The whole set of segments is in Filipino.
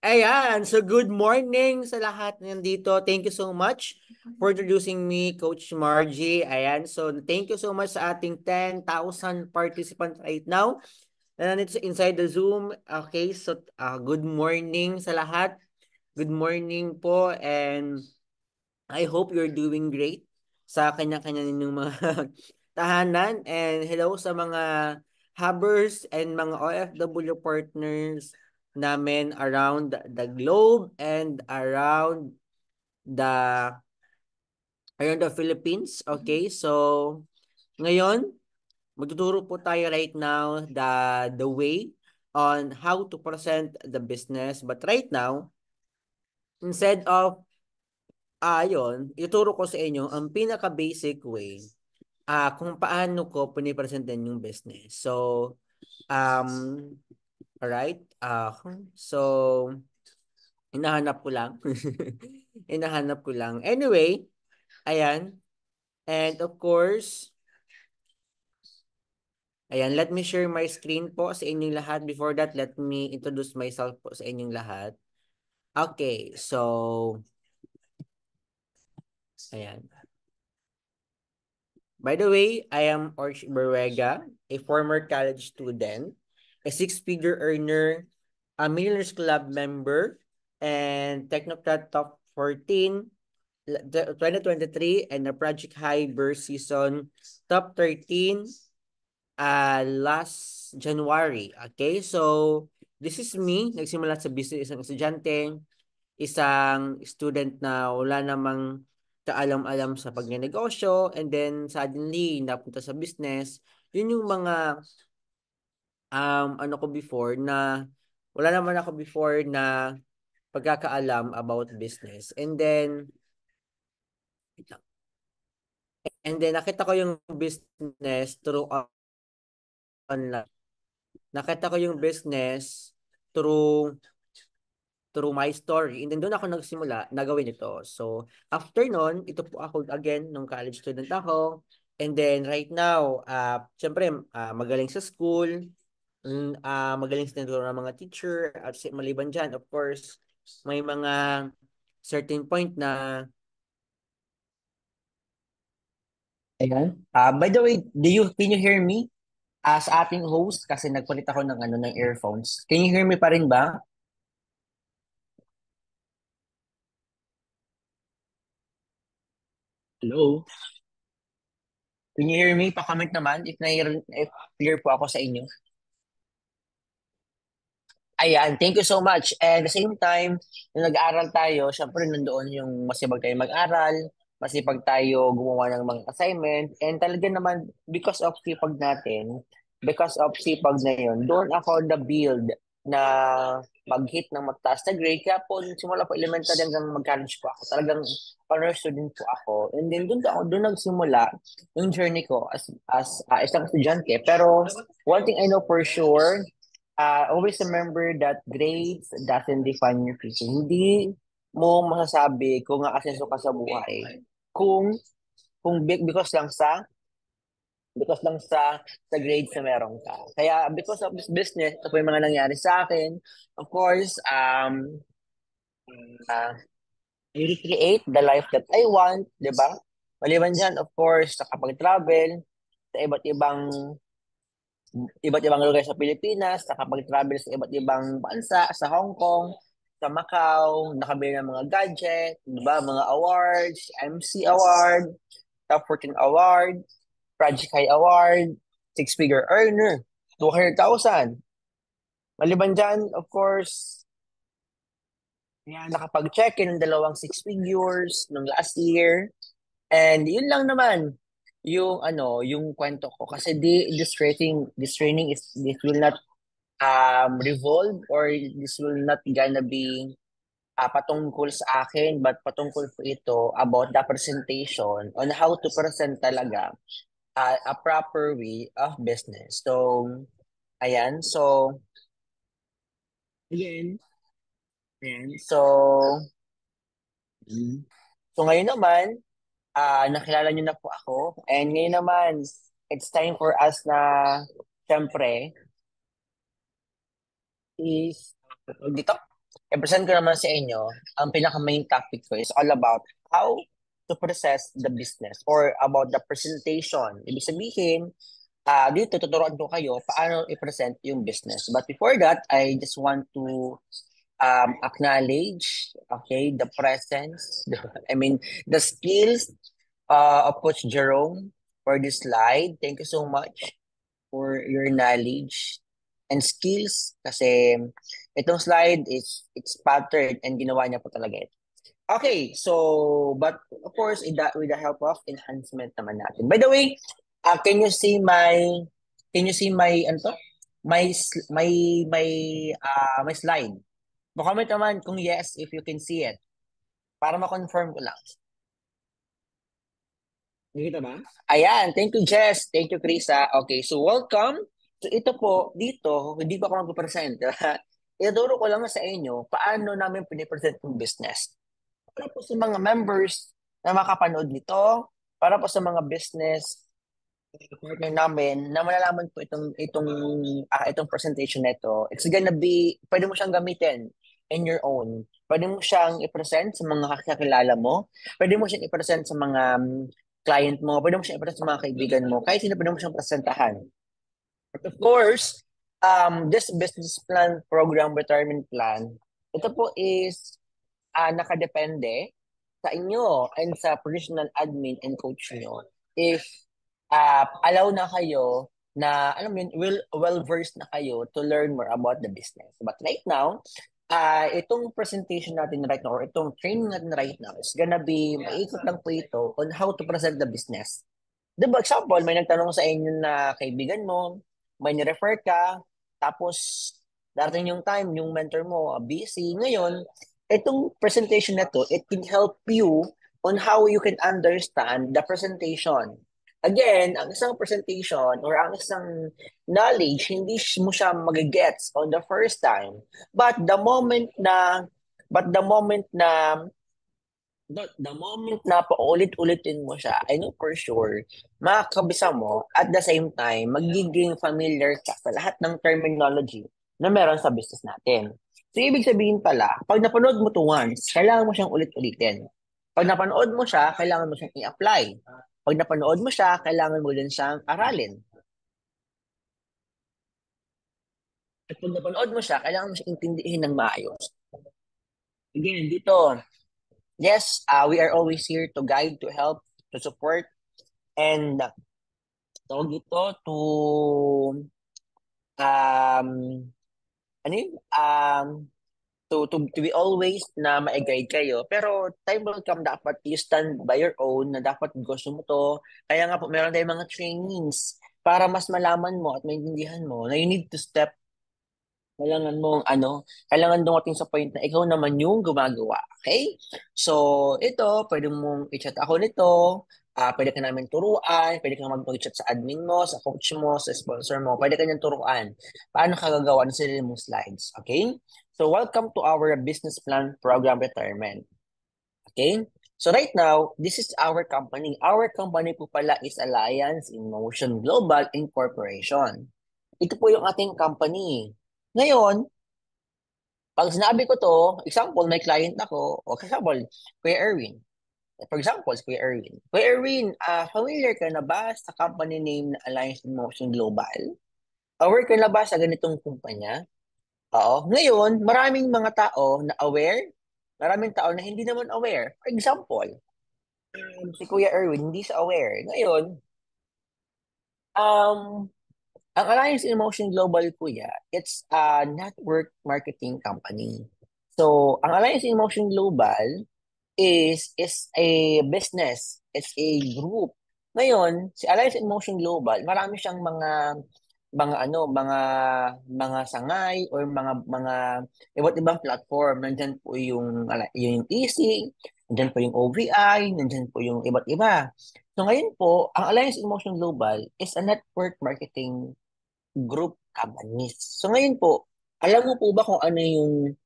Ayan, so good morning sa lahat nandito. Thank you so much for introducing me, Coach Margie. Ayan, so thank you so much sa ating 10,000 participants right now na nandito inside the Zoom. Okay, so good morning sa lahat. Good morning po and I hope you're doing great sa kanya-kanya ninyong mga tahanan and hello sa mga hubbers and mga OFW partners namin around the globe and the around the Philippines. Okay, so ngayon magtuturo po tayo right now the way on how to present the business. But right now, instead of yun, ituro ko sa inyo ang pinaka-basic way kung paano ko pinipresentan yung business. So, um, alright. So, hinahanap ko lang. Hinahanap ko lang. Anyway, ayan. And of course, ayan, let me share my screen po sa inyong lahat. Before that, let me introduce myself po sa inyong lahat. Okay, so, ayan. By the way, I am Orch Berwega, a former college student, a six-figure earner, a Millionaires Club member, and Technocrat Top 14 2023 and the Project High Burst Season Top 13 last January. Okay, so this is me. Nagsimula sa business isang estudyante, isang student na wala namang kaalam-alam sa pagnenegosyo and then suddenly napunta sa business. Yun yung mga ano ko before na wala naman ako before na pagkakaalam about business. And then nakita ko yung business through online. Nakita ko yung business through my story. And then doon ako nagsimula na gawin ito. So, after nun, ito po ako again, nung college student ako. And then right now, syempre, magaling sa school, magaling sa tinuturo ng mga teacher, at maliban dyan, of course, may mga certain point na, ayan. By the way, can you hear me? As ating host, kasi nagpalit ako ng, ng earphones. Can you hear me pa rin ba? Hello? Can you hear me? Pa-comment naman if clear po ako sa inyo. Ayan, thank you so much. And at the same time, nung nag-aaral tayo, syempre nandoon yung masipag tayo mag-aral, masipag tayo gumawa ng mga assignment, and talaga naman, because of sipag na yun, doon ako the build na mag-hit ng mataas na grade. Kaya po, nung simula po elementary hanggang mag-college po ako, talagang honor student po ako. And then doon nagsimula yung journey ko as isang estudyante. Pero one thing I know for sure, always remember that grades doesn't define your future. Hindi mo masasabi kung aasenso ka sa buhay kung because lang sa grades na meron ka. Kaya because of this business, ito po yung mga nangyari sa akin. Of course, uh, I recreate the life that I want, di ba? Maliban dyan, of course, nakapag-travel sa iba't ibang lugar sa Pilipinas, nakapag-travel sa iba't ibang bansa, sa Hong Kong, sa Macau, nakabili ng mga gadget, di ba? Mga awards, MC Award, Top 14 Award, Project High Award, Six-Figure Earner, 200,000. Maliban dyan, of course, yan, nakapag-check-in ng dalawang six figures nung last year. And yun lang naman yung yung kwento ko kasi this will not revolve or this will not gonna be patungkol sa akin but patungkol po ito about the presentation on how to present talaga a proper way of business. So, ayan. So, again, ayan. So ngayon naman, nakilala niyo na po ako. And ngayon naman, it's time for us na, syempre, is, dito. i-present ko naman sa inyo, ang pinaka-main topic ko is all about how to process the business or about the presentation. Ibig sabihin, dito tuturuan ko kayo paano i-present yung business. But before that, I just want to acknowledge, okay, the presence, I mean, the skills of Coach Jerome for this slide. Thank you so much for your knowledge and skills kasi itong slide is it's patterned and ginawa niya po talaga ito. Okay, so but of course with the help of enhancement naman natin. By the way, can you see my ano to? My slide. Comment naman kung yes if you can see it para ma-confirm ko lang. Nakita ba? Ayan, thank you Jess, thank you Krisa. Okay, so welcome. So ito po, dito, hindi pa ako mag-present. Ituturo ko lang sa inyo paano namin pinipresent yung business. Para po sa mga members na makapanood nito, para po sa mga business partner namin na malalaman po itong presentation nito. It's gonna be, pwede mo siyang gamitin in your own. Pwede mo siyang i-present sa mga kakilala mo. Pwede mo siyang i-present sa mga client mo. Pwede mo siyang i-present sa mga kaibigan mo. Kahit sino pwede mo siyang presentahan. But of course, this business plan, program, retirement plan, ito po is nakadepende sa inyo and sa personal admin and coach nyo if allow na kayo na, alam mo yun, well-versed na kayo to learn more about the business. But right now, itong presentation natin right now or itong training natin right now is gonna be, maikot lang po ito on how to present the business. Diba, example, may nagtanong sa inyo na kaibigan mo, may ni-refer ka, tapos darating yung time, yung mentor mo, busy. Ngayon, itong presentation na to, it can help you on how you can understand the presentation. Again, ang isang presentation or ang isang knowledge, hindi mo siya magigets on the first time. But the moment na paulit-ulitin mo siya, I know for sure, makakabisa mo at the same time, magiging familiar ka sa lahat ng terminology na meron sa business natin. So, ibig sabihin pala, pag napanood mo to once, kailangan mo siyang ulit-ulitin. Pag napanood mo siya, kailangan mo siyang i-apply. Pag napanood mo siya, kailangan mo din siyang aralin. At pag napanood mo siya, kailangan mo siyang intindihin ng maayos. Again, dito, yes, we are always here to guide, to help, to support, and tawag ito to um ano yun? To be always na ma-guide kayo. Pero time will come dapat you stand by your own na dapat gusto mo to. Kaya nga po meron tayong mga trainings para mas malaman mo at maintindihan mo na you need to step. Kailangan dumating sa point na ikaw naman yung gumagawa. Okay? So, ito, pwede mong i-chat ako nito. Pwede ka namin turuan. Pwede ka mag-chat sa admin mo, sa coach mo, sa sponsor mo. Pwede ka niyang turuan. Paano ka gagawa ng sarili mong slides. Okay? So, welcome to our business plan program retirement. Okay? So, right now, this is our company. Our company po pala is Alliance in Motion Global Incorporation. Ito po yung ating company. Ngayon, pag sinabi ko to, example, may client ako, o example, Kuya Erwin. For example, si Kuya Erwin. Kuya Erwin, familiar ka na ba sa company name na Alliance in Motion Global? Aware ka na ba sa ganitong kumpanya? Oo. Ngayon, maraming mga tao na aware, maraming tao na hindi naman aware. For example, si Kuya Erwin, hindi sa aware. Ngayon, um, ang Alliance in Motion Global, kuya, it's a network marketing company. So, ang Alliance in Motion Global is a business. It's a group. Ngayon, si Alliance in Motion Global, marami siyang mga sangay or mga iba't ibang platform. Nandiyan po yung Easy, nandiyan po yung OVI, nandiyan po yung iba't iba. So ngayon po, ang Alliance in Motion Global is a network marketing group companies. So ngayon po, alam mo po ba kung ano yung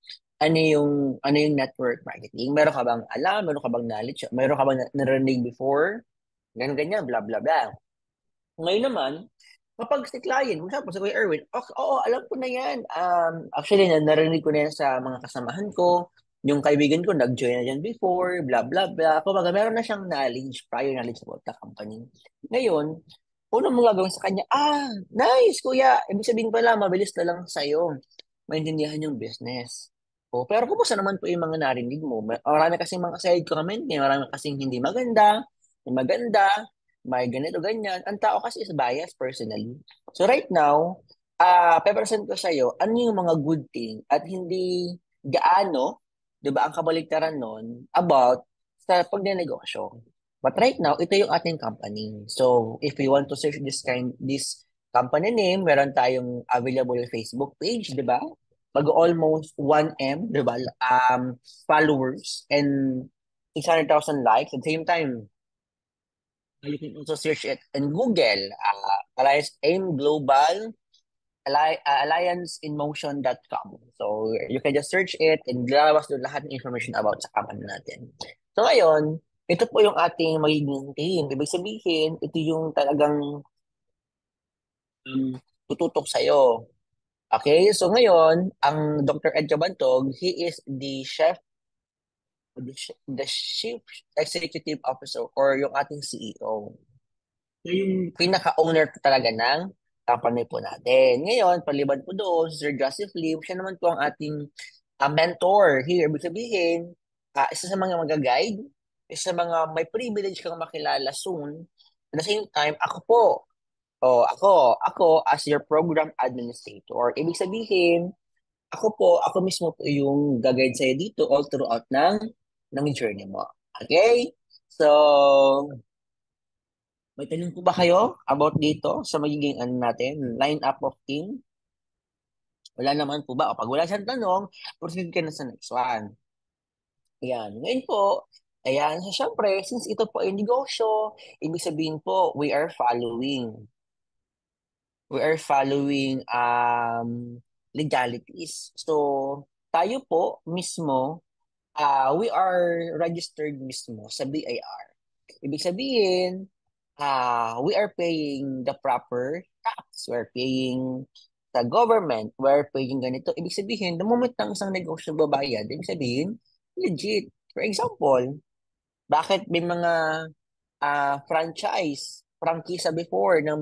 network marketing? Meron ka bang alam? Meron ka bang knowledge? Meron ka bang narinig before? Ganyan, ganyan, blah, blah, blah. Ngayon naman, Kapag si client, kung example, si Kuya Erwin, okay, oo, alam ko na yan. Actually, narinig ko na yan sa mga kasamahan ko. Yung kaibigan ko, nag-join na yan before, blah, blah, blah. Kumbaga, meron na siyang knowledge, prior knowledge about the company. Ngayon, unang mong gagawin sa kanya, nice, kuya. Ibig sabihin pala, mabilis na lang sa'yo maintindihan yung business. O, pero kumusta naman po yung mga narinig mo? Marami kasing mga side comment, marami kasing hindi maganda, may maganda, may ganito, ganyan. Ang tao kasi is biased personally. So right now, pepresent ko sa'yo, ano yung mga good thing at hindi gaano, di ba, ang kabaliktaran nun about sa pagnenegosyo. But right now, ito yung ating company. So, if you want to search this company name, meron tayong available Facebook page, di ba? Mag-almost 1M, di ba? Followers and 600,000 likes. At the same time, you can also search it in Google. Alliance AIM Global allianceinmotion.com. So, you can just search it and lalabas doon lahat ng information about sa company natin. So, ngayon, ito po yung ating magiging team. Ibig sabihin, ito yung talagang tututok sa'yo. Okay? So, ngayon, ang Dr. Ed Cabantog, he is the Chief Executive Officer or yung ating CEO. So, yung pinaka-owner talaga ng company po natin. Ngayon, palibad po doon, si Sir Joseph Lim, siya naman po ang ating mentor here. Ibig sabihin, isa sa mga mag-guide, isa sa mga may privilege kang makilala soon. At the same time, ako po, ako as your program administrator. Ibig sabihin, ako mismo po yung gagayad sa'yo dito all throughout ng journey mo. Okay? So, may tanong po ba kayo about dito sa magiging ano natin, line up of team? Wala naman po ba? O pag wala siyang tanong, proceed ka na sa next one. Ayan. Ngayon po, ayan, so syempre, since ito po ay negosyo, ibig sabihin po, we are following legalities. So, tayo po mismo, we are registered mismo sa BIR. Ibig sabihin, we are paying the proper tax. We're paying the government. We're paying ganito. Ibig sabihin, the moment ng isang negosyo babayad, ibig sabihin, legit. For example, bakit may mga prangkisa before ng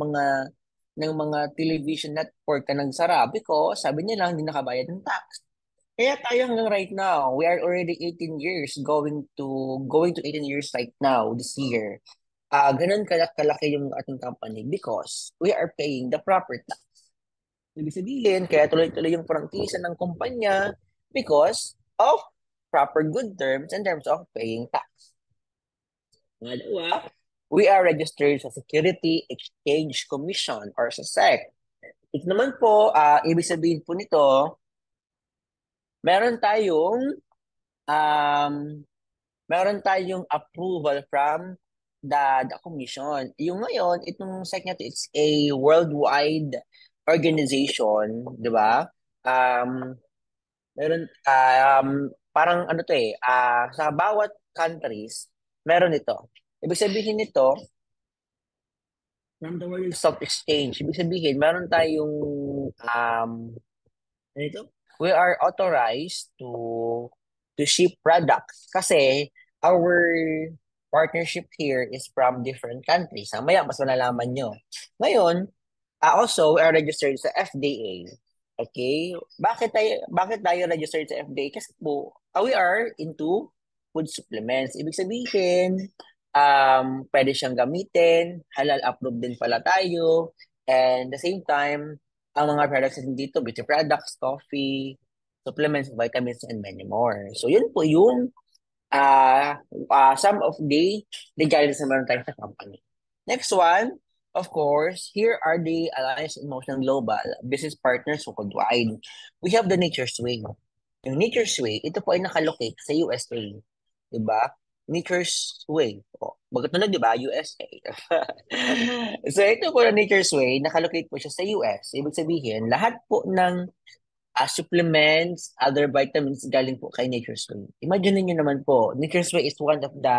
mga television network na nagsara? Because sabi nila hindi nakabayad ng tax. Kaya tayo hanggang right now, we are already 18 years going to 18 years right now this year. Ganun kalaki yung ating company because we are paying the proper tax. Ibig sabihin, kaya tuloy-tuloy yung prangkisa ng kumpanya because of proper good terms in terms of paying tax. Pangalawa, we are registered sa Security Exchange Commission or sa SEC. Ito naman po, ibig sabihin po nito, meron tayong um, meron tayong approval from the commission. Yung ngayon, itong SEC na to, it's a worldwide organization, di ba? Meron, parang ano to sa bawat countries, meron ito. Ibig sabihin nito, from the World Stock Exchange, ibig sabihin, meron tayong, ano ito? We are authorized to ship products kasi our partnership here is from different countries. Mamaya, mas malalaman nyo. Ngayon, also, we are registered sa FDA. Okay? Bakit tayo registered sa FDA? Kasi po, we are into food supplements. Ibig sabihin, pwede siyang gamitin, halal approved din pala tayo, and the same time, ang mga products natin dito, beauty products, coffee, supplements, vitamins, and many more. So, yun po yung some of the legalities na meron tayo sa company. Next one, of course, here are the Alliance in Motion Global business partners worldwide. We have the Nature's Way. Yung Nature's Way, ito po ay nakalocate sa USA. Diba? Nature's Way. Bagat na di ba? USA. So, ito po na Nature's Way, nakalocate po siya sa US. Ibig sabihin, lahat po ng supplements, other vitamins galing po kay Nature's Way. Imagine niyo naman po, Nature's Way is one of the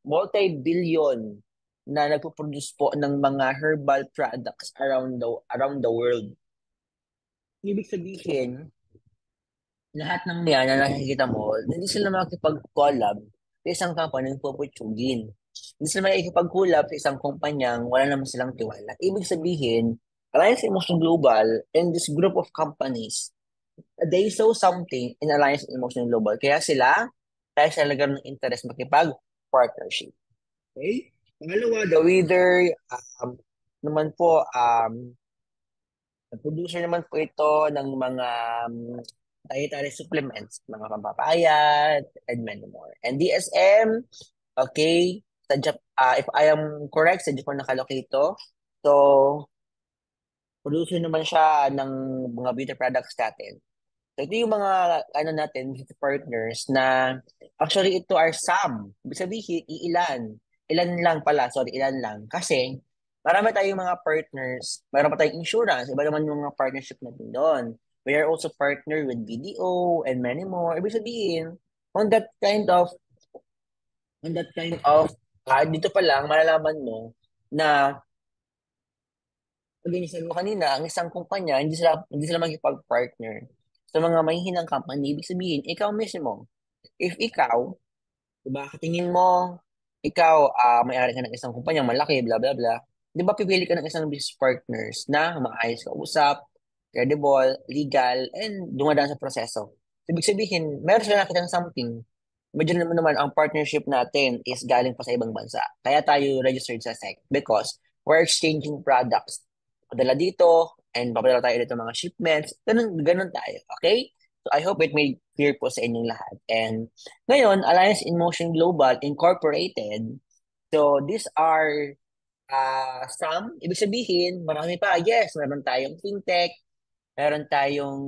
multi-billion na nagpo-produce po ng mga herbal products around the world. Ibig sabihin, lahat ng yan na nakikita mo, hindi sila makikipag-collab sa isang company ng puputsugin. Hindi sila makikipag-collab sa isang kumpanyang wala naman silang tiwala. Ibig sabihin, Alliance Emotion Global and this group of companies, they saw something in Alliance Emotion Global. Kaya sila nagkaroon ng interest makipag-partnership. Okay? Pangalawa, the Wither, naman po, producer naman po ito ng mga dietary supplements, mga pampapayat, and many more. And DSM, okay, if I am correct, sa Japan nakalocate ito. So, producer naman siya ng mga beauty products natin. So, ito yung mga, natin, beauty partners na, actually, ito are some. Ibig sabihin, ilan. Ilan lang pala, sorry, ilan lang. Kasi, marami tayong mga partners, mayroon pa tayong insurance, iba naman yung mga partnership natin doon. We are also partner with BDO and many more. Ibig sabihin, on that kind of, dito pa lang, malalaman mo na pag inisan mo kanina, ang isang kumpanya, hindi sila magkipag-partner sa mga mahihinang company. Ibig sabihin, ikaw mismo, if ikaw, diba, katingin mo, ikaw, may-ari ka ng isang kumpanya, malaki, bla bla bla, di ba pipili ka ng isang business partners na maayos ka usap, credible, legal, and dumadaan sa proseso. Ibig sabihin, meron sila nakita ng something. Imagine naman ang partnership natin is galing pa sa ibang bansa. Kaya tayo registered sa SEC because we're exchanging products. Padala dito, and papadala tayo dito mga shipments. Ganun tayo. Okay? So I hope it made clear po sa inyong lahat. And ngayon, Alliance in Motion Global Incorporated. So these are some, ibig sabihin, marami pa. Yes, meron tayong fintech, meron tayong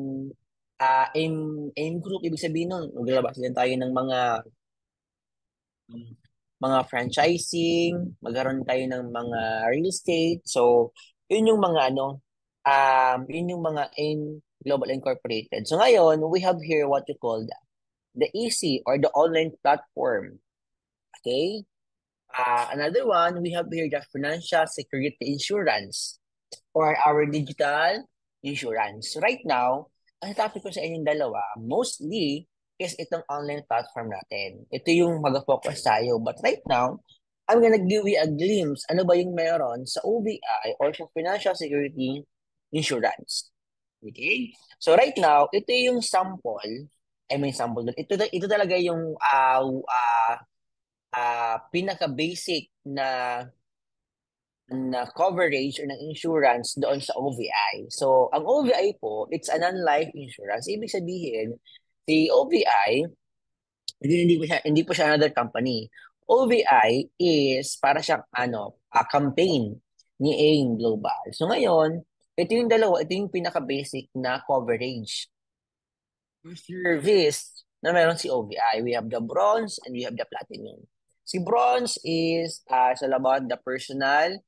AIM Group. Ibig sabihin nun, maglalabas din tayo ng mga franchising, magkaroon tayo ng mga real estate. So, yun yung mga yun yung mga AIM Global Incorporated. So ngayon, we have here what you call the EC or the online platform. Okay? Another one, we have here the Financial Security Insurance or our digital insurance. So right now, ang topic ko sa inyong dalawa, mostly is itong online platform natin. Ito yung mag-focus tayo. But right now, I'm gonna give you a glimpse ano ba yung meron sa OBI or sa Financial Security Insurance. Okay? So right now, ito yung sample. I mean sample. Ito talaga yung pinaka-basic na coverage or ng insurance doon sa OVI. So, ang OVI po, it's a non-life insurance. Ibig sabihin, si OVI, hindi po siya another company. OVI is para siyang campaign ni AIM Global. So ngayon, ito yung dalawa, ito yung pinaka-basic na coverage or service na meron si OVI. We have the bronze and we have the platinum. Si bronze is all about the personal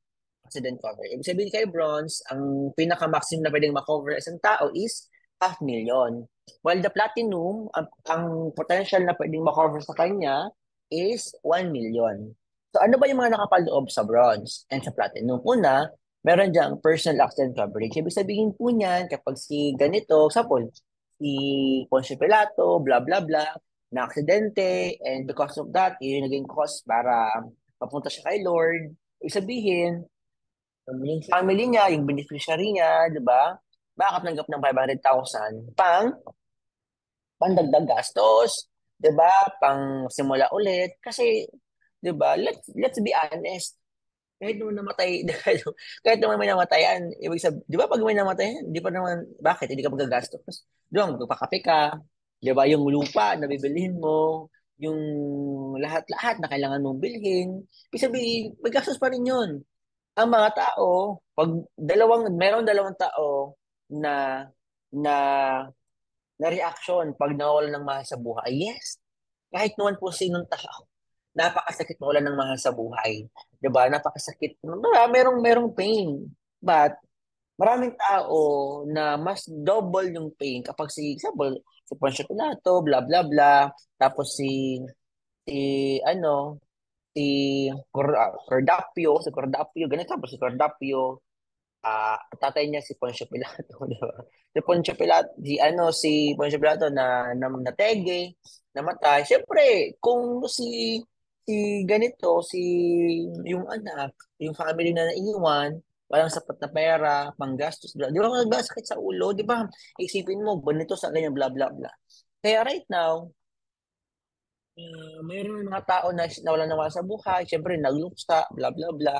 accident cover. Ibig sabihin kay bronze, ang pinaka-maximum na pwedeng makover isang tao is 500,000. While the platinum, ang potential na pwedeng makover sa kanya is 1 million. So ano ba yung mga nakapaloob sa bronze and sa platinum? Una, meron diyang personal accident coverage. Ibig sabihin po niyan, kapag si ganito, example, si Ponce Pilato, blah blah blah, na aksidente, and because of that, yun yung naging cause para papunta siya kay Lord. Ibig sabihin, yung family niya, yung beneficiary niya, di ba? Makatanggap ng 500,000 pang dagdag gastos, 'di ba? Pang simula ulit kasi 'di ba? Let's be honest. Kahit naman namatay, kahit naman may namatayan, ibig sabihin, 'di ba pag may namatayan, di pa naman bakit hindi ka magagastos? 'Di ba magpapakape ka, 'di ba? Yung lupa na bibilhin mo, yung lahat-lahat na kailangan mong bilhin, ibig sabihin, may gastos pa rin 'yun. Ang mga tao, pag merong dalawang tao na na na reaction pag nawalan ng mahal sa buhay. Yes, kahit naman po sinong tao, napakasakit mawalan ng mahal sa buhay. 'Di ba? Napakasakit. Diba? Merong pain. But maraming tao na mas double yung pain kapag example, si Poncio Pilato, bla bla bla, tapos si Si Cordapio, ganito po si Cordapio, tatay niya si Poncio Pilato, di ba? Si Poncio Pilato, si Poncio Pilato na natege, namatay. Siyempre, kung si ganito, yung anak, yung family na naiwan, walang sapat na pera, panggastos, bla. Di ba nagkasakit sa ulo, di ba? Isipin mo, ganito sa ganyan, bla bla bla. Kaya right now, mayroon mga tao na nawalan na wala sa buhay, siyempre nagluksa, bla bla bla,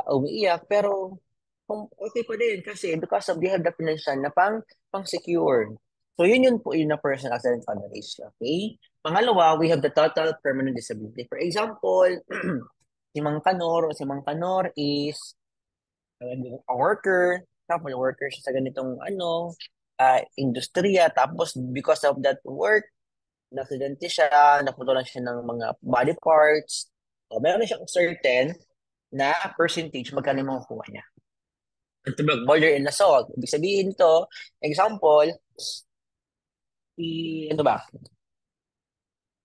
umiiyak, pero kung okay pa din kasi because of they have the financial na pang secure. So yun po yung na personal accident coverage. Okay? Pangalawa, we have the total permanent disability. For example, si Mang Kanor is a worker, tapos worker siya sa ganitong industriya, tapos because of that work, na-aksidente siya, naputulan siya ng mga body parts. So, meron siyang certain na percentage magkano yung makukuha niya. Ito ba, murder and assault. Ibig sabihin to, example, ano ba?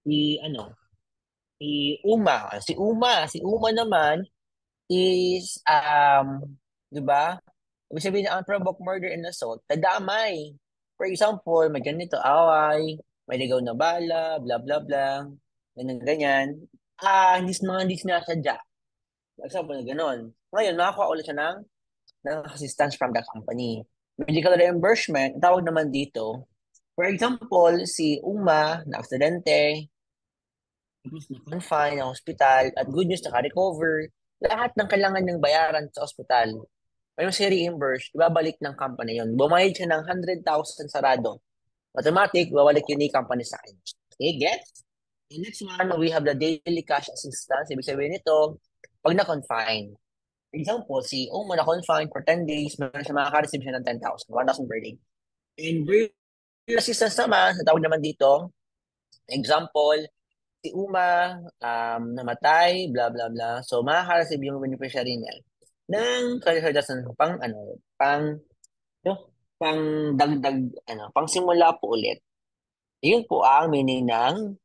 Si, ano, si Uma. Si Uma naman is, di ba? Ibig sabihin na unprovoked murder and assault, tadamay. For example, may ganito, away, may ligaw na bala, bla bla bla, ganyan, ganyan. Hindi sinasadya. For example, na gano'n. Ngayon, makakuha ulit siya ng assistance from the company. Medical reimbursement, tawag naman dito. For example, si Uma, na-aksidente, tapos na-confine ng hospital, at good news, naka-recover. Lahat ng kailangan ng bayaran sa hospital, may si reimburse, ibabalik ng company yon. Bumayad siya ng 100,000 sarado. Automatic, babalik yun ni company sa akin. Okay, gets? The next one, we have the daily cash assistance. Ibig sabihin nito, pag na-confine. For example, si Uma na-confine for 10 days, meron siya makaka-receive siya ng 10,000, 1,000 per day. And real assistance naman, sa tawag naman dito, example, si Uma namatay, bla bla bla. So makaka-receive yung beneficiary niya ng kalihadasan no, pang dagdag, pang simula po ulit. Yun po ang meaning ng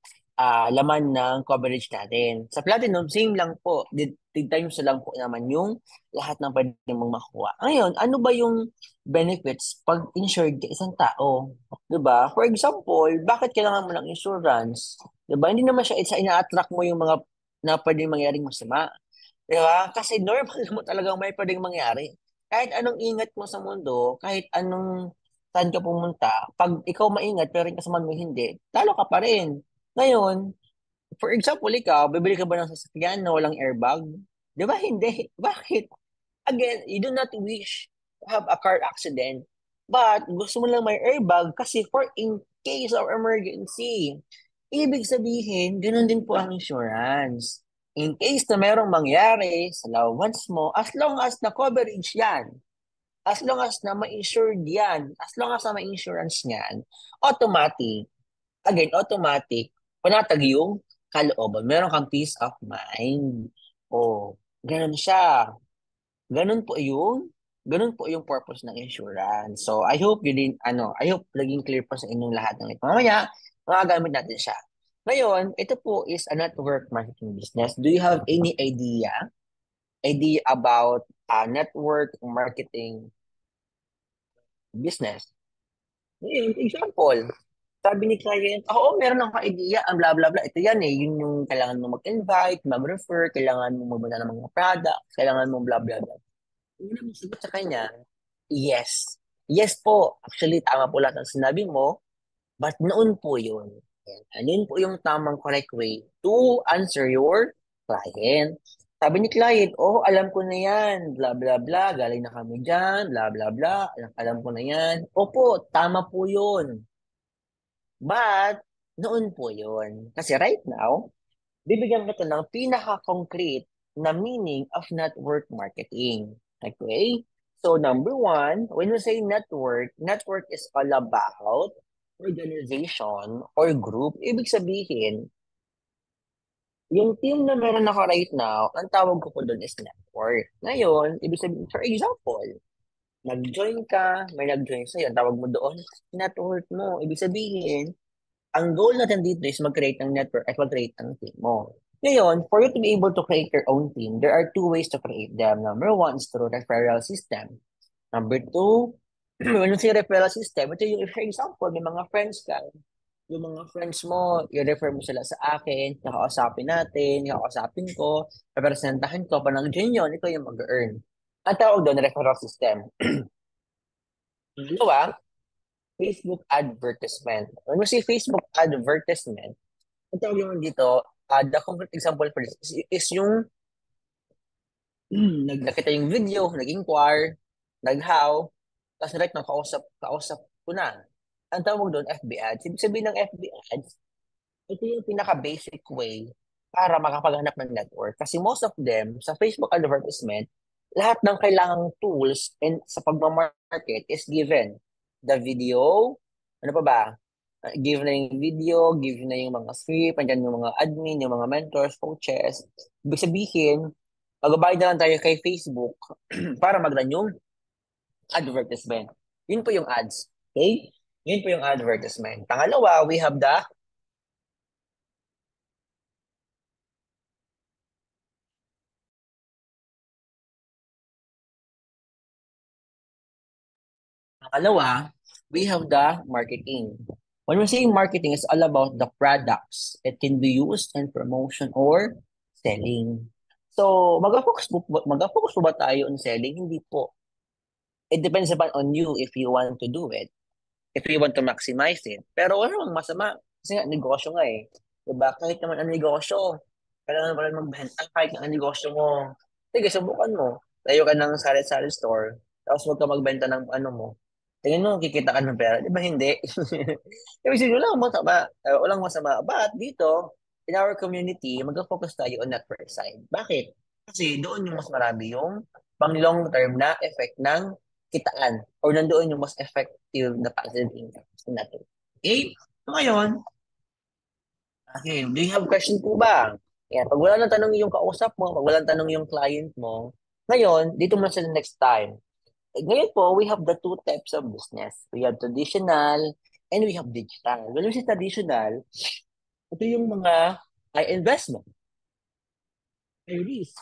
laman ng coverage natin. Sa Platinum, same lang po. Times na lang po naman yung lahat ng pwede mong makuha. Ngayon, ano ba yung benefits pag insured ka isang tao? 'Di ba? For example, bakit kailangan mo ng insurance? 'Di ba? Hindi naman siya ina-attract mo yung mga na pwedeng mangyaring masama. 'Di ba? Kasi normal mo talagang may pwedeng mangyari. Kahit anong ingat mo sa mundo, kahit anong saan ka pumunta, pag ikaw maingat pero yung kasama mo hindi, talo ka pa rin. Ngayon, for example, ikaw, bibili ka ba ng sasakyan na walang airbag? Di ba hindi? Bakit? Again, you do not wish to have a car accident, but gusto mo lang may airbag kasi for in case of emergency. Ibig sabihin, ganun din po ang insurance. In case na merong mangyari sa loved ones mo, as long as na coverage yan, as long as na ma-insured yan, as long as na may insurance niyan, automatic, again, automatic, panatag yung kalooban. Meron kang peace of mind. O, ganun siya. Ganun po yung purpose ng insurance. So, I hope I hope naging clear po sa inyong lahat ng ito. Mamaya, magagamit natin siya. Ngayon, ito po is a network marketing business. Do you have any idea about network marketing business? Ngayon, example, sabi ni client, oo, meron akong idea, ang bla bla bla. Ito yan eh, yun yung kailangan mo mag-invite, mag-refer, kailangan mo magbenta ng mga product, kailangan mo bla bla bla. Una mo sagot sa kanya, yes. Yes po. Actually, tama po lahat ng sinabi mo, but noon po yun. Yan. And yun po yung tamang correct way to answer your client. Sabi ni client, oh, alam ko na yan, bla bla bla, galing na kami dyan, bla bla bla, alam ko na yan. Opo, tama po yun. But, noon po yun. Kasi right now, bibigyan kita ng pinaka-concrete na meaning of network marketing. Okay? So, number one, when we say network is all about organization or group. Ibig sabihin, yung team na meron ako right now, ang tawag ko po doon is network. Ngayon, ibig sabihin, for example, may nag-join sa'yo, ang tawag mo doon, network mo. Ibig sabihin, ang goal natin dito is mag-create ng network at mag-create ng team mo. Ngayon, for you to be able to create your own team, there are two ways to create them. Number one is through referral system. Number two, when you say referral system, ito yung for example, may mga friends ka. Yung mga friends mo, i-refer mo sila sa akin, kakausapin natin, kakausapin ko, representahan ko, pag nag-join yun, ikaw yung mag-earn. Ang tawag doon, referral system. Dalawa, Facebook advertisement. When we say Facebook advertisement, ang tawag yung dito, the concrete example for this is yung nakita yung video, nag-inquire, nag-how, tapos direct na kausap ko na. Ang tawag doon, FB ads. Ibig sabihin ng FB ads, ito yung pinaka-basic way para makapaghanap ng network. Kasi most of them, sa Facebook advertisement, lahat ng kailangang tools and sa pagmamarket is given. The video, ano pa ba? Give na yung video, give na yung mga script, andyan yung mga admin, yung mga mentors, coaches. Ibig sabihin, magbabayad na lang tayo kay Facebook para mag-run yung advertisement. Yun po yung ads. Okay? Yun po yung advertisement. Pangalawa, we have the Pangalawa, we have the marketing. When we say marketing, it's all about the products. It can be used in promotion or selling. So, mag-focus po ba tayo on selling? Hindi po. It depends upon on you if you want to do it. If you want to maximize it. Pero wala namang masama. Kasi nga, negosyo nga eh. Diba? Kahit naman ang negosyo, kailangan pa rin magbenta kahit ang negosyo mo. Sige, subukan mo. Tayo ka ng sari-sari store, tapos huwag ka magbenta ng ano mo. Tingnan mo, kikita ka ng pera. Di ba hindi? Ibig sabihin, walang masama. But dito, in our community, mag-focus tayo on network side. Bakit? Kasi doon yung mas marami yung pang long term na effect ng kitaan or nandoon yung mas effective na passive income sa network. Okay? So ngayon, okay, do you have question po ba? Yeah, pag wala nang tanong yung kausap mo, pag wala nang tanong yung client mo, ngayon, dito mo sa next time. Ngayon po, we have the two types of business. We have traditional and we have digital. When we say traditional, ito yung mga high investment, high risk,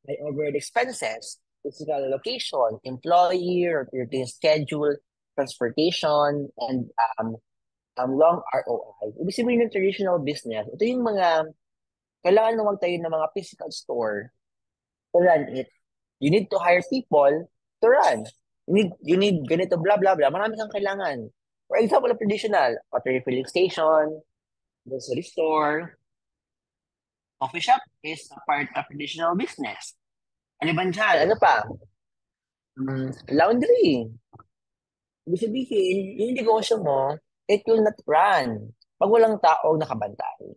high overhead expenses, physical location, employee, routine schedule, transportation, and long ROI. Ibig sabihin ng traditional business, ito yung mga kailangan na magtayo ng mga physical store to run it. You need to hire people to run. You need ganito, blah, blah, blah. Marami kang kailangan. For example, of traditional, water refilling station, grocery store, coffee shop is a part of traditional business. Ano ba dyan? Ano pa? Laundry. Ibig sabihin, yung negosyo mo, it will not run pag walang tao nakabantay.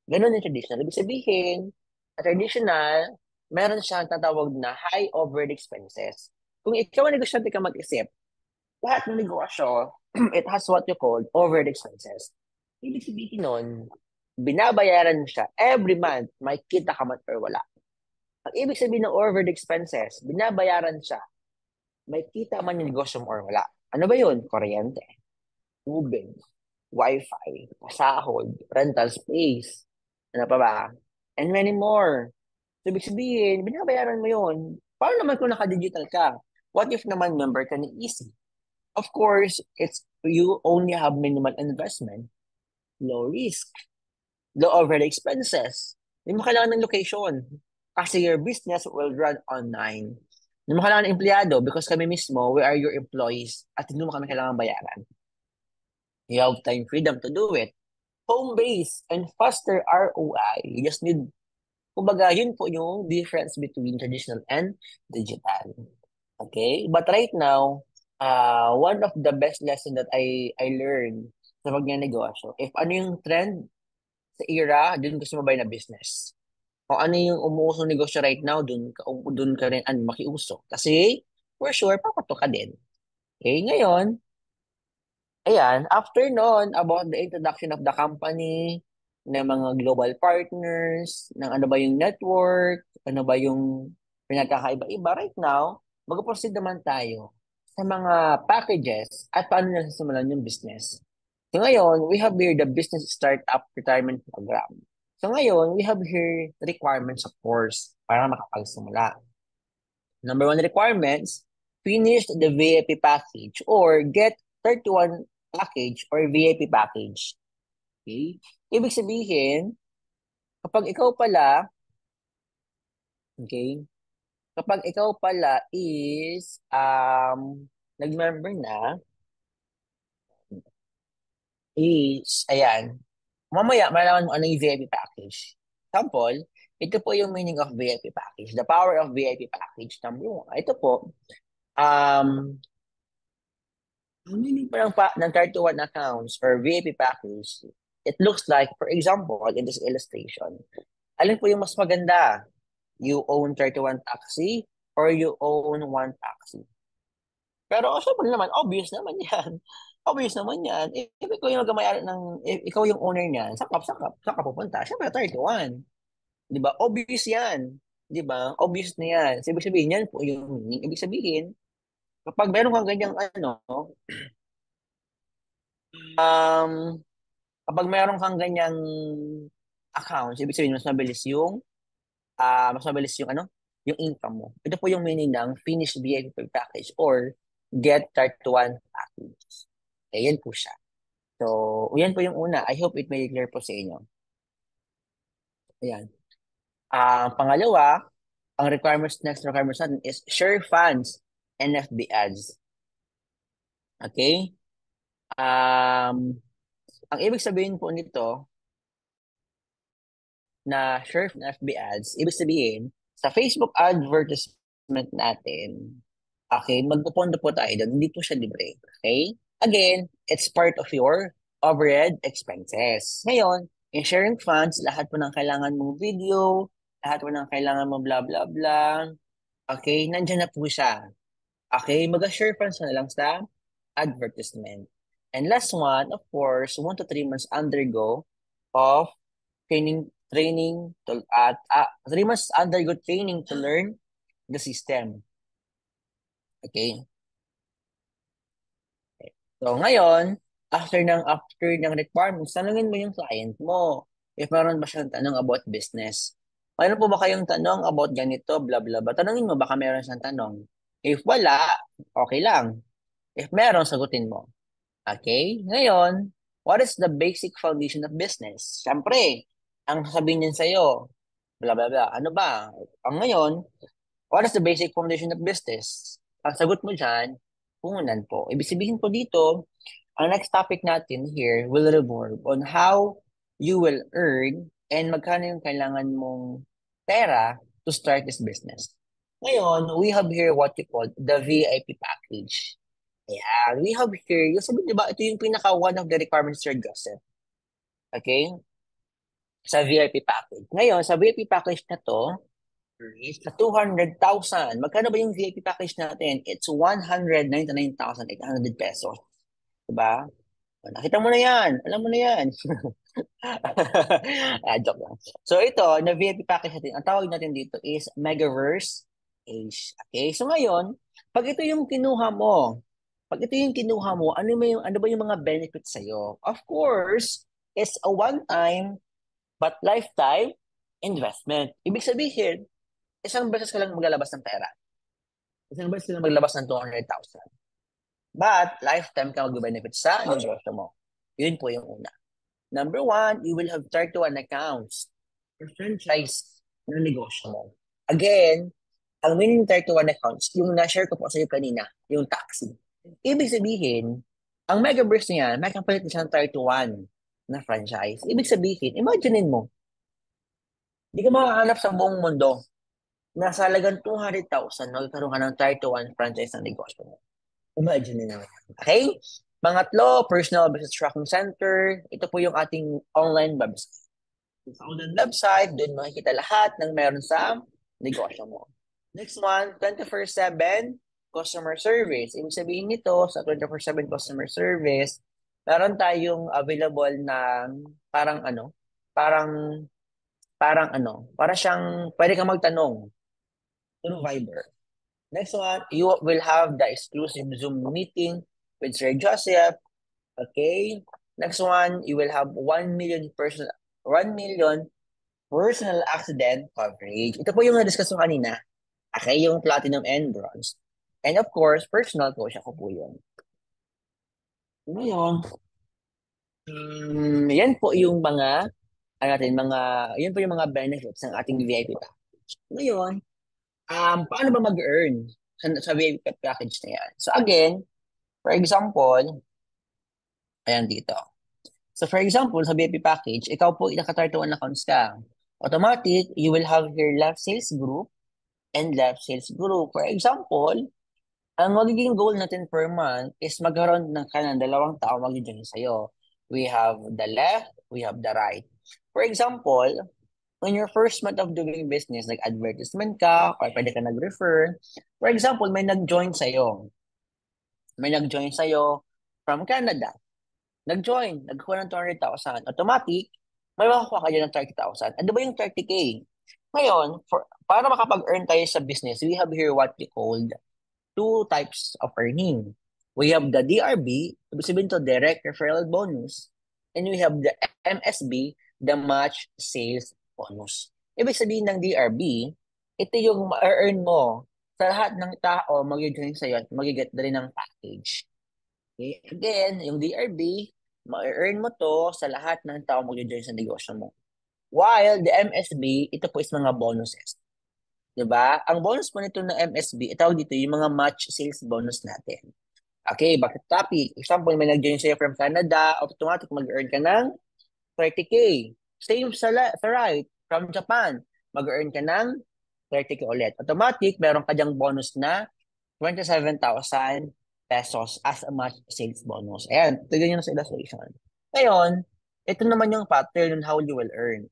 Ganun yung traditional. Ibig sabihin, a traditional, meron siyang tatawag na high overhead expenses. Kung ikaw ang negosyante ka mag-isip, lahat ng negosyo, it has what you call overhead expenses. Ibig sabihin nun, binabayaran mo siya every month, may kita ka man or wala. Ang ibig sabihin ng overhead expenses, binabayaran siya, may kita man yung negosyo mo or wala. Ano ba yun? Kuryente, tubig, wifi, pasahod, rental space, ano pa ba? And many more. So, ibig sabihin, binabayaran mo yun. Paano naman kung naka-digital ka? What if naman member ka ni Easy? Of course, it's you only have minimal investment, low risk, low overhead expenses. Hindi mo kailangan ng location kasi your business will run online. Hindi mo kailangan ng empleyado because kami mismo, we are your employees at hindi mo kami kailangan bayaran. You have time freedom to do it. Home-based and faster ROI. You just need, kumbaga, yun po yung difference between traditional and digital. Okay? But right now, one of the best lesson that I learned sa pagnanegosyo, if ano yung trend sa era, dun gusto mo ba na business. Kung ano yung umuusong negosyo right now, dun ka rin makiuso. Kasi, for sure, papato ka din. Okay, ngayon, ayan, after nun, about the introduction of the company, ng mga global partners, ng ano ba yung network, ano ba yung pinagkakaiba-iba right now, mag-proceed naman tayo sa mga packages at paano na sisimulan yung business. So ngayon, we have here the Business Startup Retirement Program. So ngayon, we have here the requirements of course para makapagsimula. Number one requirements, finish the VIP package or get 31 package or VIP package. Okay? Ibig sabihin, kapag ikaw pala, okay, kapag ikaw pala is nag-member na, ayan, mamaya malaman mo ano yung VIP package. Example, ito po yung meaning of VIP package. The power of VIP package. Number one. Ito po, ang meaning pa ng 31 accounts or VIP package, it looks like, for example, in this illustration, alin po yung mas maganda? You own 31 taxi or you own one taxi? Pero syempre naman, obvious naman yan. Obvious naman yan. If ikaw yung magmamayari if ikaw yung owner niyan, saka pupunta. Syempre, 31. Di ba? Obvious yan. Di ba? Obvious na yan. So, ibig sabihin yan po yung meaning. Ibig sabihin, kapag meron kang ganyang um, kapag meron kang ganyang accounts, ibig sabihin mas mabilis yung yung income mo. Ito po yung meaning ng finished vehicle package or get 31 package. Ayan po siya. So, yan po yung una. I hope it may clear po sa inyo. Ayan. Pangalawa, ang next requirements natin is share funds and FB ads. Okay? Ang ibig sabihin po nito na share and FB ads, ibig sabihin, sa Facebook advertisement natin, okay, magpupunta po tayo doon. Hindi po siya libre. Okay? Again, it's part of your overhead expenses. Ngayon, in sharing funds, lahat po ng kailangan mong video, lahat po ng kailangan mong blah, blah, blah. Okay? Nandiyan na po siya. Okay? Mag-share funds na lang sa advertisement. And last one, of course, 1 to 3 months undergo of training to 3 months undergo training to learn the system. Okay? So ngayon, after ng requirements, tanungin mo yung client mo if meron ba siyang tanong about business. Mayroon po ba kayong tanong about ganito, blah blah blah. Tanungin mo baka meron siyang tanong. If wala, okay lang. If meron, sagutin mo. Okay? Ngayon, what is the basic foundation of business? Siyempre, ang sasabihin niyan sa'yo, blah blah blah. Ano ba? Ang ngayon, what is the basic foundation of business? Ang sagot mo dyan, puhunan po. Ibig sabihin po dito, ang next topic natin here will revolve on how you will earn and magkano yung kailangan mong pera to start this business. Ngayon, we have here what you call the VIP package. Ayan, we have here, yung sabi, di ba, ito yung pinaka one of the requirements, Sir Joseph. Okay? Sa VIP package. Ngayon, sa VIP package na to, sa 200,000. Magkano ba yung VIP package natin? It's 199,800 pesos. Diba? Nakita mo na yan. Alam mo na yan. Joke lang. So ito, na VIP package natin, ang tawag natin dito is Megaverse Age. Okay? So ngayon, pag ito yung kinuha mo, ano ba yung mga benefits sa'yo? Of course, it's a one-time but lifetime investment. Ibig sabihin, isang beses ka lang maglalabas ng pera. Isang beses ka lang maglabas ng 200,000. But, lifetime ka mag-benefit sa negosyo mo. Yun po yung una. Number one, you will have 31 accounts or franchise ng negosyo mo. Again, ang meaning 31 accounts, yung na-share ko po sa iyo kanina, yung taxi. Ibig sabihin, ang Megaverse niya, may kapalit na siyang 31 na franchise. Ibig sabihin, imaginein mo, hindi ka makahanap sa buong mundo nasa halagang 200,000, nagkaroon ka ng 31 franchise ng negosyo mo. Imagine nyo naman. Okay? Pangatlo, personal business tracking center. Ito po yung ating online website. Sa online website, doon makikita lahat ng meron sa negosyo mo. Next one, 24/7 customer service. Ibig sabihin nito, sa 24/7 customer service, meron tayong available na para siyang, pwede kang magtanong through Viber. Next one, you will have the exclusive Zoom meeting with Sir Joseph. Okay. Next one, you will have 1 million personal accident coverage. Ito po yung na-discuss ko kanina. Okay, yung platinum and bronze. And of course, personal coach ako po yun. Ngayon, yan po yung mga, ano natin, yun po yung mga benefits ng ating VIP package. Ngayon, paano ba mag-earn sa VIP package na yan? So again, for example, ayan dito. So for example, sa VIP package, ikaw po naka-31 accounts ka. Automatic, you will have your left sales group and left sales group. For example, ang magiging goal natin per month is magkaroon ng kanang dalawang tao mag-join sa'yo. We have the left, we have the right. For example, on your first month of doing business, nag-advertisement ka, or pwede ka nag-refer. For example, may nag-join sa'yo. May nag-join sa'yo from Canada. Nag-join, nagkuha ng 200,000. Automatic, may makakuha ka dyan ng 30,000. Ano ba yung 30K? Ngayon, para makapag-earn tayo sa business, we have here what we call two types of earning. We have the DRB, ibig sabihin to direct referral bonus, and we have the MSB, the match sales bonus. Ibig sabihin ng DRB, ito yung ma-earn mo sa lahat ng tao mag-join sa'yo at mag-get na rin ng package. Okay? Again, yung DRB, ma-earn mo to sa lahat ng tao mag-join sa negosyo mo. While the MSB, ito po is mga bonuses. 'Di ba? Ang bonus po nito ng MSB, itawag dito yung mga match sales bonus natin. Okay, bakit topic? Example, may nag-join sa'yo from Canada, automatic mag-earn ka ng 30K. Same sa right, from Japan, mag-earn ka ng 30K ulit. Automatic, meron ka dyang bonus na 27,000 pesos as a match sales bonus. Ayan, tignan nyo na sa illustration. Ngayon, ito naman yung pattern on how you will earn.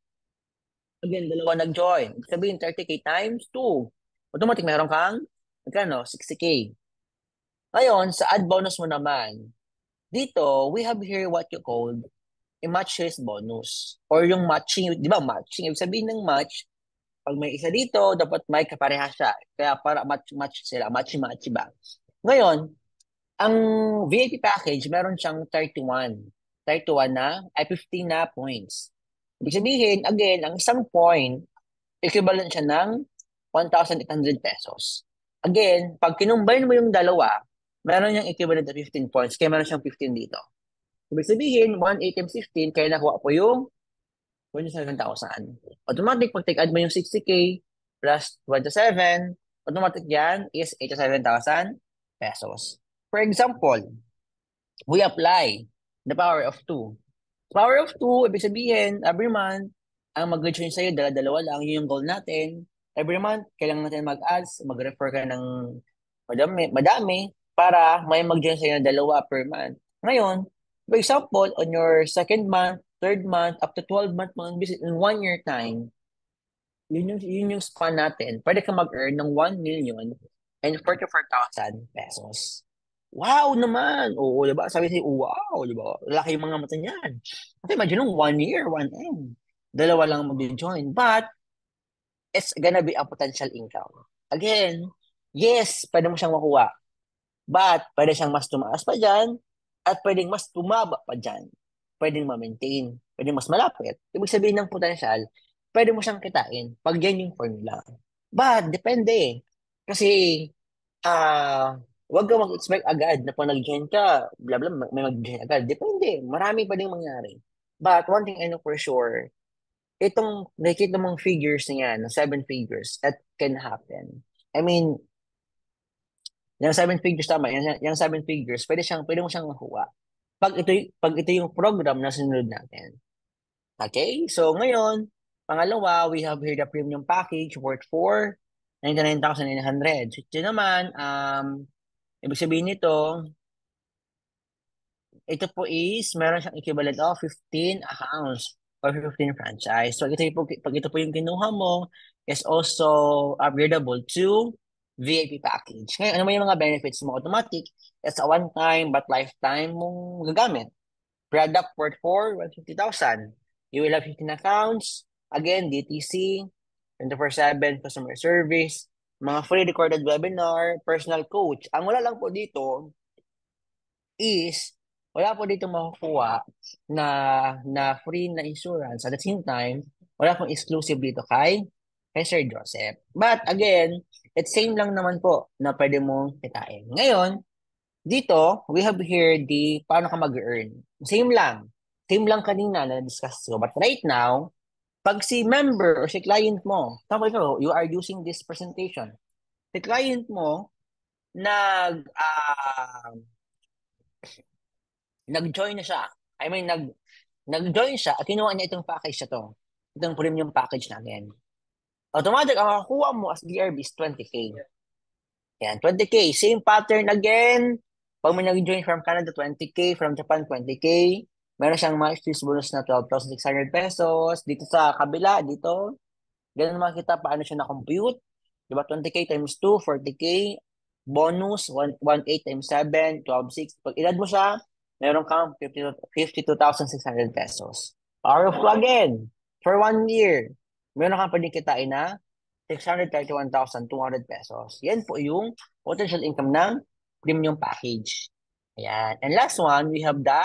Again, dalawa nag-join. Ibig sabihin, 30K times 2. Automatic, meron kang, magkano? 60K. Ngayon, sa add bonus mo naman, dito, we have here what you call a match sales bonus. Or yung matching, di ba matching? Ibig sabihin ng match, pag may isa dito, dapat may kapareha siya. Kaya para match sila, matchy-matchy ba? Ngayon, ang VIP package, meron siyang 31. 31 na, ay 15 na points. Ibig sabihin, again, ang isang point, equivalent siya ng 1,800 pesos. Again, pag kinumbine mo yung dalawa, meron yung equivalent na 15 points, kaya meron siyang 15 dito. Ibig sabihin, 1 times 15, kaya nakuha po yung 27,000. Automatic, pag take-add mo yung 60K plus 27, automatic yan is 87,000 pesos. For example, we apply the power of 2. Power of 2, ibig sabihin, every month, ang mag-join sa'yo, dalawa lang, yun yung goal natin. Every month, kailangan natin mag-ads, mag-refer ka ng madami para may mag-join sa'yo na dalawa per month. Ngayon, for example, on your second month, third month, up to 12-month mo visit in 1 year time, yun yung span natin. Pwede ka mag-earn ng 1,044,000 pesos. Wow naman! Oo, diba? Sabi sa'yo, wow, diba? Laki yung mga mata niyan. Kasi imagine nung 1 year, 1M. Dalawa lang mag-join. But, it's gonna be a potential income. Again, yes, pwede mo siyang makuha. But, pwede siyang mas tumaas pa dyan at pwedeng mas tumaba pa dyan. Pwedeng ma-maintain. Pwedeng mas malapit. Ibig sabihin ng potential, pwede mo siyang kitain pag yan yung formula. But, depende. Kasi, wag ka mag-expect agad na pag nag-join ka, blah blah, may mag-join agad. Depende. Marami pa ding mangyari. But one thing I know for sure, itong nakikita mong figures niya, na 7 figures, that can happen. I mean, yung 7 figures tama, yung 7 figures, pwede mo siyang makuha. Pag ito yung program na sinunod natin. Okay? So ngayon, pangalawa, we have here the premium package worth for 99,900. So, ito naman, ibig sabihin nito, ito po is meron siyang equivalent of 15 accounts or 15 franchise. So pag ito po yung kinuha mo, is also upgradable to VIP package. Ngayon, ano mo yung mga benefits mo? Automatic, it's a one-time but lifetime mong gagamit. Product worth for 150,000. You will have 15 accounts. Again, DTC, 24/7 customer service, mga free recorded webinar, personal coach. Ang wala lang po dito is wala po dito makukuha na free na insurance. At the same time, Wala pong exclusive dito kay Sir Joseph. But again, it's same lang naman po na pwede mong kitain. Ngayon, dito, we have here the paano ka mag-earn. Same lang. Same lang kanina na discuss ko. But right now, pag si member or si client mo, tapos ikaw, you are using this presentation. Si client mo, nag-join na siya. I mean, nag-join siya at kinuha niya itong package na to. Itong premium package natin. Automatic, ang makukuha mo as DRB is 20K. Yan, 20K. Same pattern again. Pag may nag-join from Canada, 20K. From Japan, 20K. Meron siyang max bonus na 12,600 pesos. Dito sa kabila, dito. Ganun makikita paano siya na-compute. Diba? 20K times 2, 40K. Bonus, 1.8 times 7, 12.6. Pag ilad mo siya, meron kang 52,600 pesos. Power of 2 again. For 1 year, meron kang pwedeng kitain na 631,200 pesos. Yan po yung potential income ng premium package. Ayan. And last one, we have the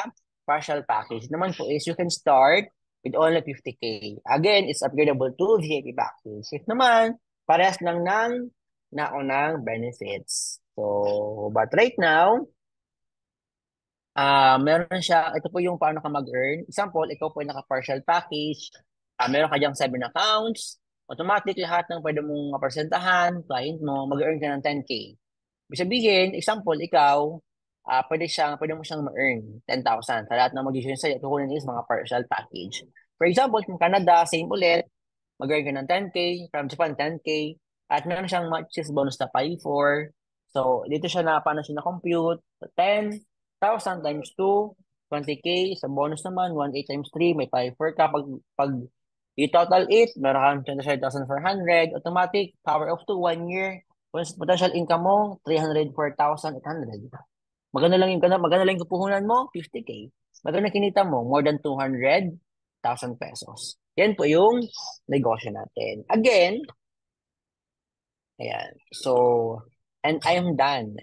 partial package. Naman po is you can start with only 50K. Again, it's upgradable to VIP package. If naman, parehas lang ng naunang benefits. So, but right now, meron siya, ito po yung paano ka mag-earn. Example, ikaw po ay naka-partial package, meron ka diyang 7 accounts, automatic lahat ng pwede mong mapresentahan, client mo, mag-earn ka ng 10K. Ibig sabihin, example, ikaw, pwede mo siyang ma-earn 10,000 sa lahat ng mag-join sa'yo. Kukunin is mga partial package. For example, from Canada, same ulit, mag-earn ka ng 10K, from Japan, 10K, at meron siyang matches bonus na 5-4. So, dito siya na, paano siya na-compute? 10,000 times 2, 20K. Sa bonus naman, 1.8 times 3, may 5-4 ka. Pag i-total it, meron kang 25,400. Automatic, power of 2, 1 year. Potential income mo, 304,800. Maganda lang yung puhunan mo, 50K. Maganda kinita mo, more than 200,000 pesos. Yan po yung negosyo natin. Again, ayan. So, and I am done.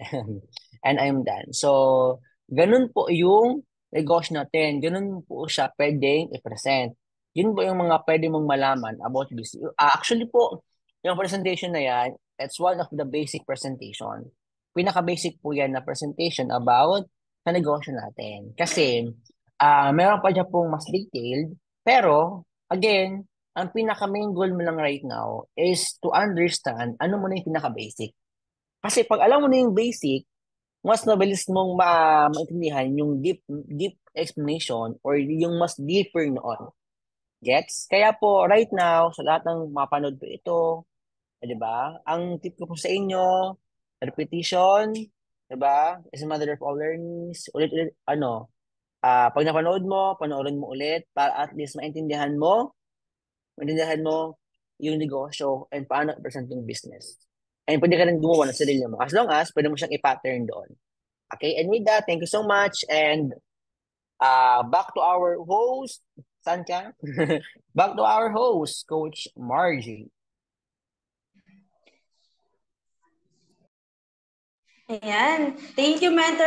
And I am done. So, ganun po yung negosyo natin. Ganun po siya pwedeng i-present. Yun po yung mga pwede mong malaman about this. Actually po, yung presentation na yan, it's one of the basic presentation. Pinaka-basic po yan na presentation about sa negosyo natin. Kasi, meron pa dyan pong mas detailed, pero, again, ang pinaka-main goal mo lang right now is to understand ano mo na yung pinaka-basic. Kasi pag alam mo na yung basic, mas mabilis mong maintindihan yung deep explanation or yung mas deeper noon. Gets? Kaya po, right now, sa lahat ng mapanood po ito, di ba? Ang tip ko po sa inyo, repetition, di ba? Is a mother of all learnings. Ulit-ulit, pag napanood mo, panoorin mo ulit para at least maintindihan mo yung negosyo and paano i-present yung business. And pwede ka rin gumawa ng sarili mo. As long as pwede mo siyang i-pattern doon. Okay, and with that, thank you so much. And back to our host, saan ka? Back to our host, Coach Margie. Ayan. Thank you, Mentor